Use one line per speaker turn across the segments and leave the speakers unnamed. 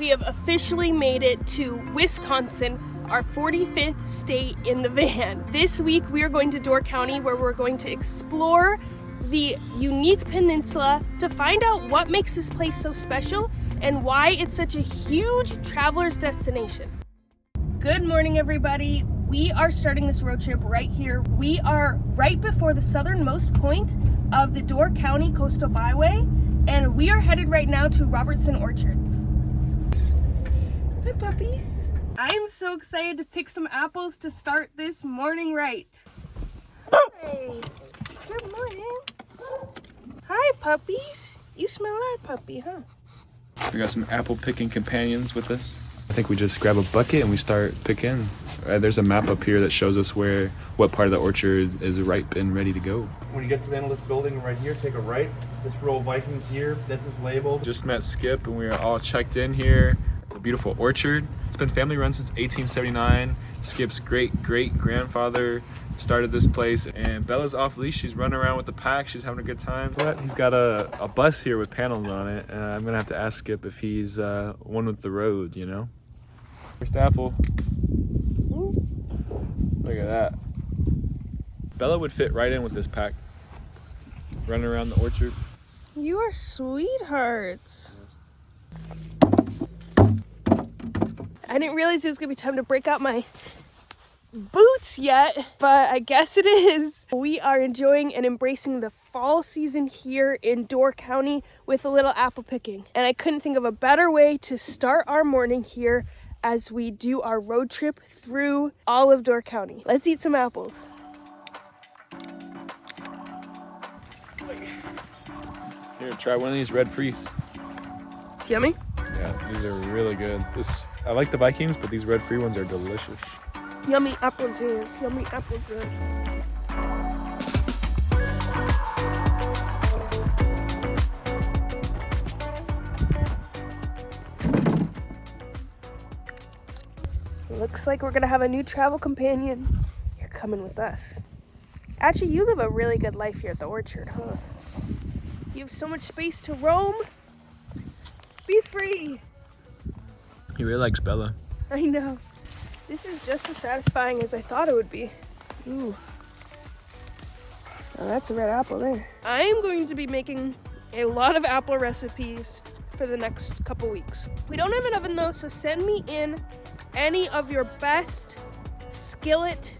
We have officially made it to Wisconsin, our 45th state in the van. This week we are going to Door County, where we're going to explore the unique peninsula to find out what makes this place so special and why it's such a huge traveler's destination. Good morning, everybody. We are starting this road trip right here. We are right before the southernmost point of the Door County Coastal Byway, and we are headed right now to Robertson Orchards. Hi, puppies. I am so excited to pick some apples to start this morning right. Hey, good morning. Hi, puppies. You smell like a puppy, huh?
We got some apple picking companions with us. I think we just grab a bucket and we start picking. There's a map up here that shows us what part of the orchard is ripe and ready to go.
When you get to the end of this building right here, take a right. This row of Vikings here, this is labeled.
Just met Skip and we are all checked in here. It's a beautiful orchard. It's been family run since 1879. Skip's great-great-grandfather started this place, and Bella's off leash. She's running around with the pack. She's having a good time. But he's got a bus here with panels on it, and I'm gonna have to ask Skip if he's one with the road, you know? First apple. Ooh. Look at that. Bella would fit right in with this pack. Running around the orchard.
You are sweethearts. I didn't realize it was gonna be time to break out my boots yet, but I guess it is. We are enjoying and embracing the fall season here in Door County with a little apple picking. And I couldn't think of a better way to start our morning here as we do our road trip through all of Door County. Let's eat some apples.
Here, try one of these red freeze.
It's yummy.
Yeah, these are really good. I like the Vikings, but these red free ones are delicious.
Yummy apple juice, yummy apple juice. Looks like we're gonna have a new travel companion. You're coming with us. Actually, you live a really good life here at the orchard, huh? You have so much space to roam. Be free.
He really likes Bella.
I know. This is just as satisfying as I thought it would be. Ooh. Oh, that's a red apple there. I am going to be making a lot of apple recipes for the next couple weeks. We don't have an oven though, so send me in any of your best skillet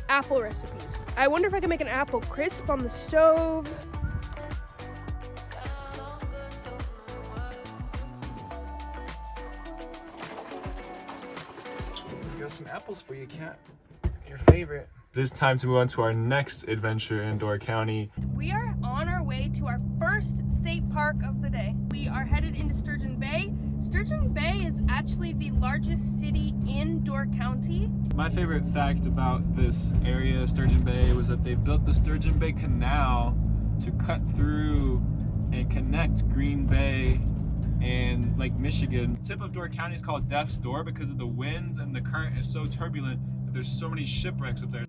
apple recipes. I wonder if I can make an apple crisp on the stove.
Some apples for you, Cat. Your favorite. It is time to move on to our next adventure in Door County.
We are on our way to our first state park of the day. We are headed into Sturgeon Bay. Sturgeon Bay is actually the largest city in Door County.
My favorite fact about this area, Sturgeon Bay, was that they built the Sturgeon Bay Canal to cut through and connect Green Bay and Lake Michigan. The tip of Door County is called Death's Door because of the winds, and the current is so turbulent that there's so many shipwrecks up there.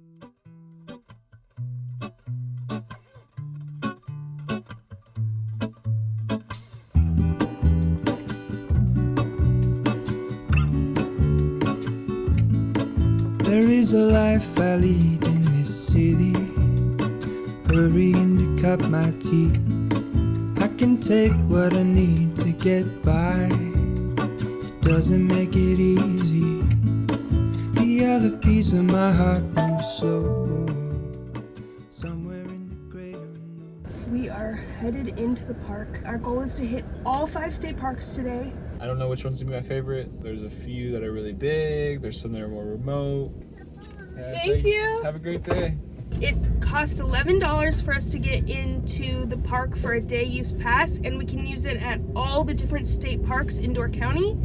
There is a life I lead in this city, hurrying to cut my teeth. I can take what I need to get by. It doesn't make it easy. The other piece of my heart moves slow, somewhere in the great unknown.
We are headed into the park. Our goal is to hit all 5 state parks today.
I don't know which one's gonna be my favorite. There's a few that are really big. There's some that are more remote.
Thank you.
Have a great day.
It cost $11 for us to get into the park for a day use pass, and we can use it at all the different state parks in Door County.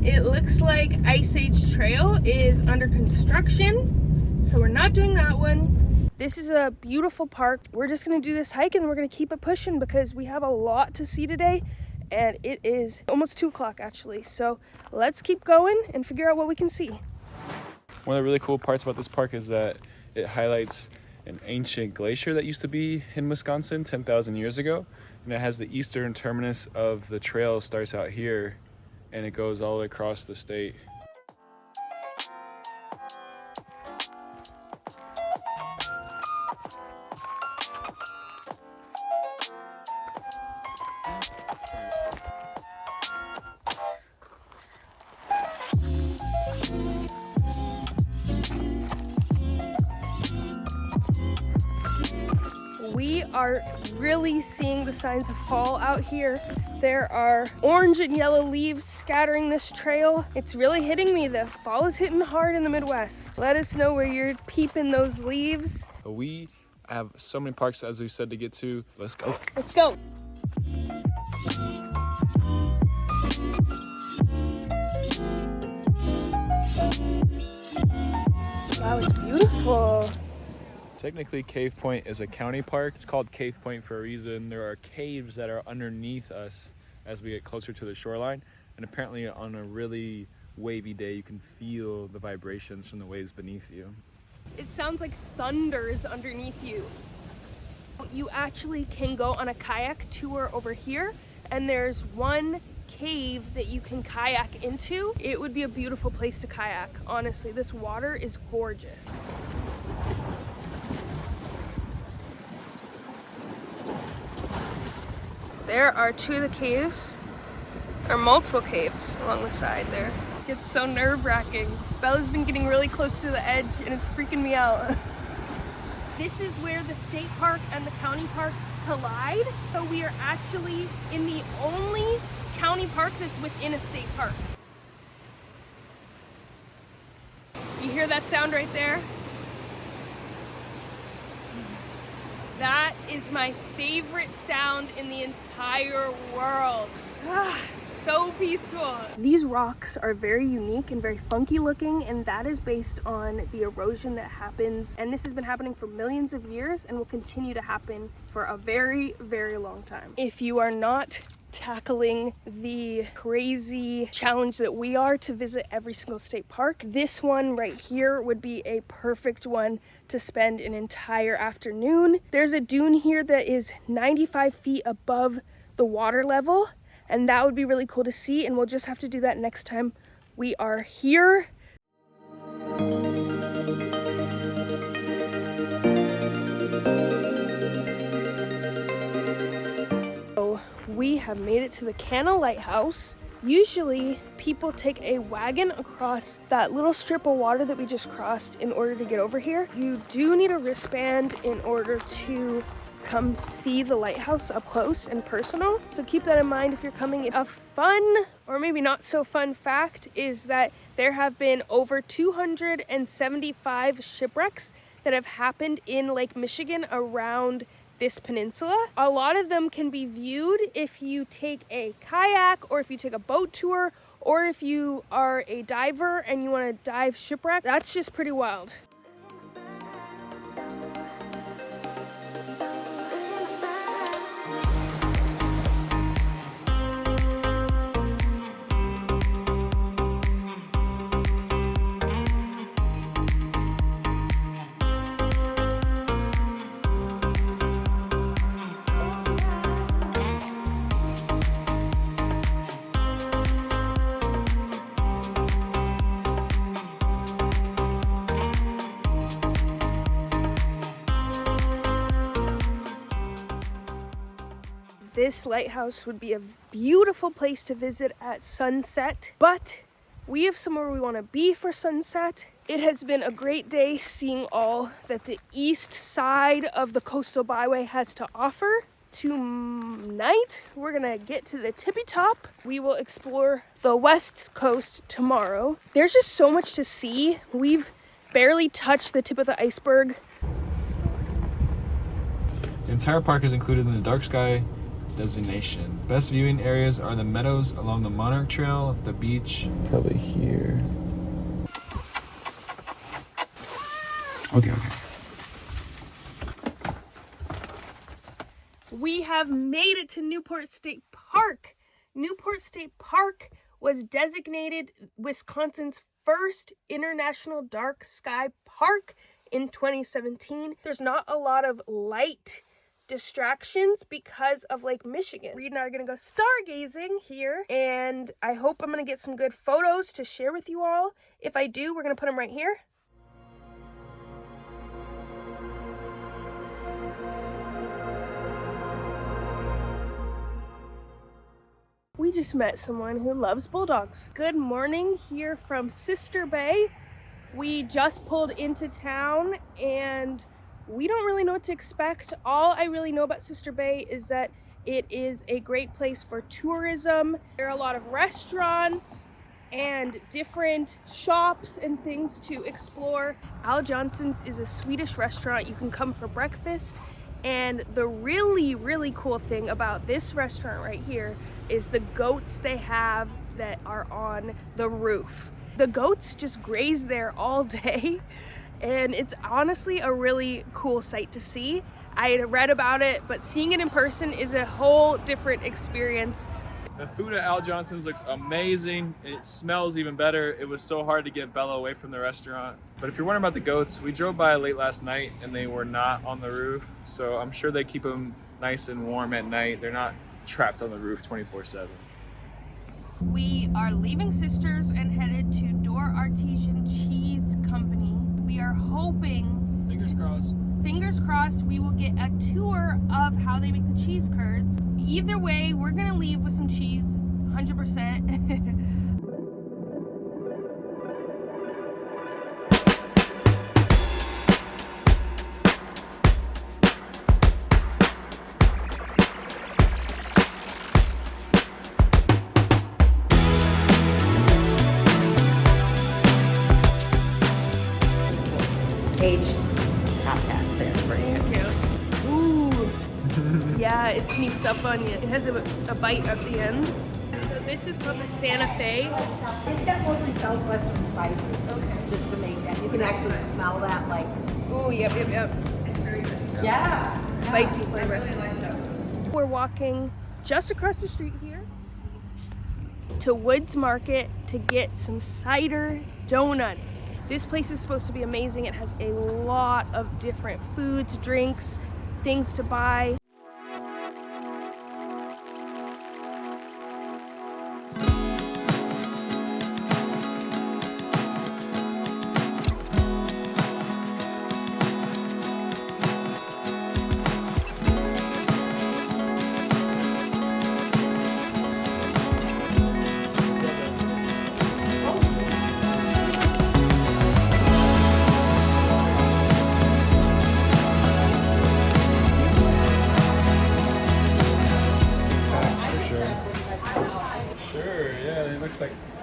It looks like Ice Age Trail is under construction, so we're not doing that one. This is a beautiful park. We're just gonna do this hike and we're gonna keep it pushing because we have a lot to see today, and it is almost 2 o'clock actually. So let's keep going and figure out what we can see.
One of the really cool parts about this park is that it highlights an ancient glacier that used to be in Wisconsin 10,000 years ago. And it has the eastern terminus of the trail starts out here and it goes all the way across the state.
We are really seeing the signs of fall out here. There are orange and yellow leaves scattering this trail. It's really hitting me. The fall is hitting hard in the Midwest. Let us know where you're peeping those leaves.
We have so many parks, as we said, to get to. Let's go.
Let's go. Wow, it's beautiful.
Technically, Cave Point is a county park. It's called Cave Point for a reason. There are caves that are underneath us as we get closer to the shoreline. And apparently on a really wavy day, you can feel the vibrations from the waves beneath you.
It sounds like thunder is underneath you. You actually can go on a kayak tour over here, and there's one cave that you can kayak into. It would be a beautiful place to kayak. Honestly, this water is gorgeous. There are two of the caves, or multiple caves along the side there. It's so nerve-wracking. Bella's been getting really close to the edge and it's freaking me out. This is where the state park and the county park collide. So we are actually in the only county park that's within a state park. You hear that sound right there? That is my favorite sound in the entire world. So peaceful. These rocks are very unique and very funky looking, and that is based on the erosion that happens. And this has been happening for millions of years and will continue to happen for a very, very long time. If you are not tackling the crazy challenge that we are to visit every single state park, this one right here would be a perfect one to spend an entire afternoon. There's a dune here that is 95 feet above the water level, and that would be really cool to see, and we'll just have to do that next time we are here. So we have made it to the Canna Lighthouse. Usually people take a wagon across that little strip of water that we just crossed in order to get over here. You do need a wristband in order to come see the lighthouse up close and personal. So keep that in mind if you're coming. A fun, or maybe not so fun fact is that there have been over 275 shipwrecks that have happened in Lake Michigan around this peninsula. A lot of them can be viewed if you take a kayak, or if you take a boat tour, or if you are a diver and you want to dive shipwreck. That's just pretty wild. This lighthouse would be a beautiful place to visit at sunset, but we have somewhere we want to be for sunset. It has been a great day seeing all that the east side of the coastal byway has to offer. Tonight, we're gonna get to the tippy top. We will explore the west coast tomorrow. There's just so much to see. We've barely touched the tip of the iceberg.
The entire park is included in the dark sky designation. Best viewing areas are the meadows along the Monarch Trail, the beach, probably here. Okay.
We have made it to Newport State Park. Newport State Park was designated Wisconsin's first international dark sky park in 2017. There's not a lot of light distractions because of Lake Michigan. Reed and I are gonna go stargazing here, and I hope I'm gonna get some good photos to share with you all. If I do, we're gonna put them right here. We just met someone who loves bulldogs. Good morning here from Sister Bay. We just pulled into town and we don't really know what to expect. All I really know about Sister Bay is that it is a great place for tourism. There are a lot of restaurants and different shops and things to explore. Al Johnson's is a Swedish restaurant. You can come for breakfast. And the really, really cool thing about this restaurant right here is the goats they have that are on the roof. The goats just graze there all day, and it's honestly a really cool sight to see. I had read about it, but seeing it in person is a whole different experience.
The food at Al Johnson's looks amazing. It smells even better. It was so hard to get Bella away from the restaurant. But if you're wondering about the goats, we drove by late last night and they were not on the roof. So I'm sure they keep them nice and warm at night. They're not trapped on the roof 24/7.
We are leaving Sisters and headed to Door Artesian Cheese Company. We are hoping, fingers crossed, we will get a tour of how they make the cheese curds. Either way, we're gonna leave with some cheese, 100%.
Aged top hat there for you.
Thank you. Ooh. Yeah, it sneaks up on you. It has a bite at the end. So this is called the Santa Fe.
It's got mostly southwestern spices.
Okay.
Just to make that. You can actually smell that like.
Ooh, yep.
Yeah.
Spicy flavor. We're walking just across the street here to Woods Market to get some cider donuts. This place is supposed to be amazing. It has a lot of different foods, drinks, things to buy.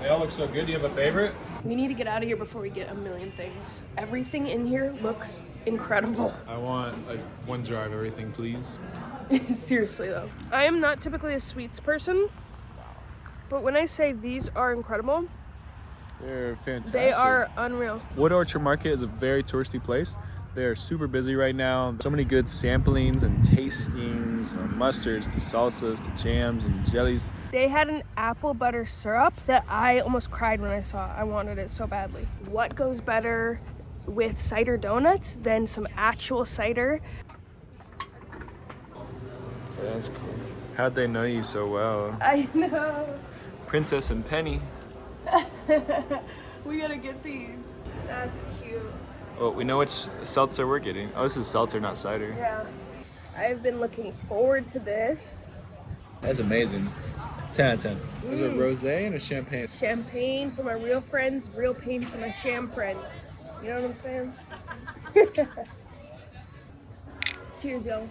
They all look so good. Do you have a favorite?
We need to get out of here before we get a million things. Everything in here looks incredible.
I want like one jar of everything, please.
Seriously though. I am not typically a sweets person, but when I say these are incredible,
They're fantastic.
they are unreal.
Wood Orchard Market is a very touristy place. They're super busy right now. So many good samplings and tastings, from mustards to salsas to jams and jellies.
They had an apple butter syrup that I almost cried when I saw it. I wanted it so badly. What goes better with cider donuts than some actual cider?
Yeah, that's cool. How'd they know you so well?
I know.
Princess and Penny.
We gotta get these. That's cute.
Oh, we know which seltzer we're getting. Oh, this is seltzer, not cider.
Yeah. I've been looking forward to this.
That's amazing. 10 out of 10. There's a rosé and a champagne.
Champagne for my real friends, real pain for my sham friends. You know what I'm saying? Cheers, y'all.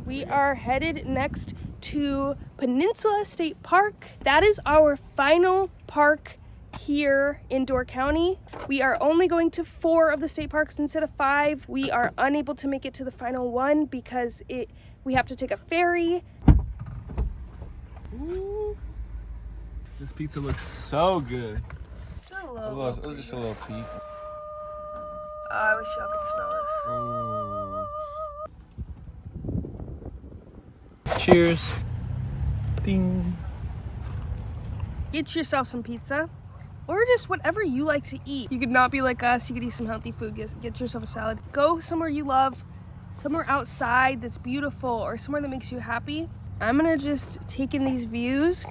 We are headed next to Peninsula State Park. That is our final park here in Door County. We are only going to 4 of the state parks instead of 5. We are unable to make it to the final one because we have to take a ferry. Ooh.
This pizza looks so good.
Just a little.
Just a little peek.
Oh, I wish y'all could smell this.
Cheers. Ding.
Get yourself some pizza or just whatever you like to eat. You could not be like us. You could eat some healthy food. Get yourself a salad. Go somewhere you love somewhere outside that's beautiful or somewhere that makes you happy. I'm gonna just take in these views.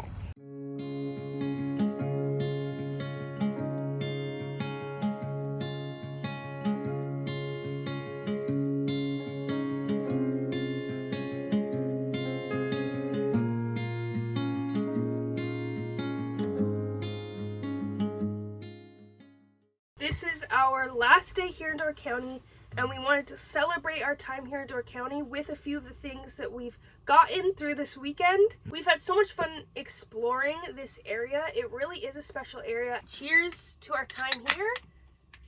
This is our last day here in Door County, and we wanted to celebrate our time here in Door County with a few of the things that we've gotten through this weekend. We've had so much fun exploring this area. It really is a special area. Cheers to our time here,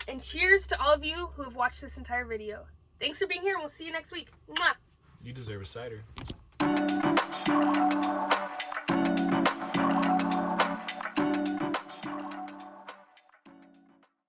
and cheers to all of you who have watched this entire video. Thanks for being here, and we'll see you next week. Mwah!
You deserve a cider.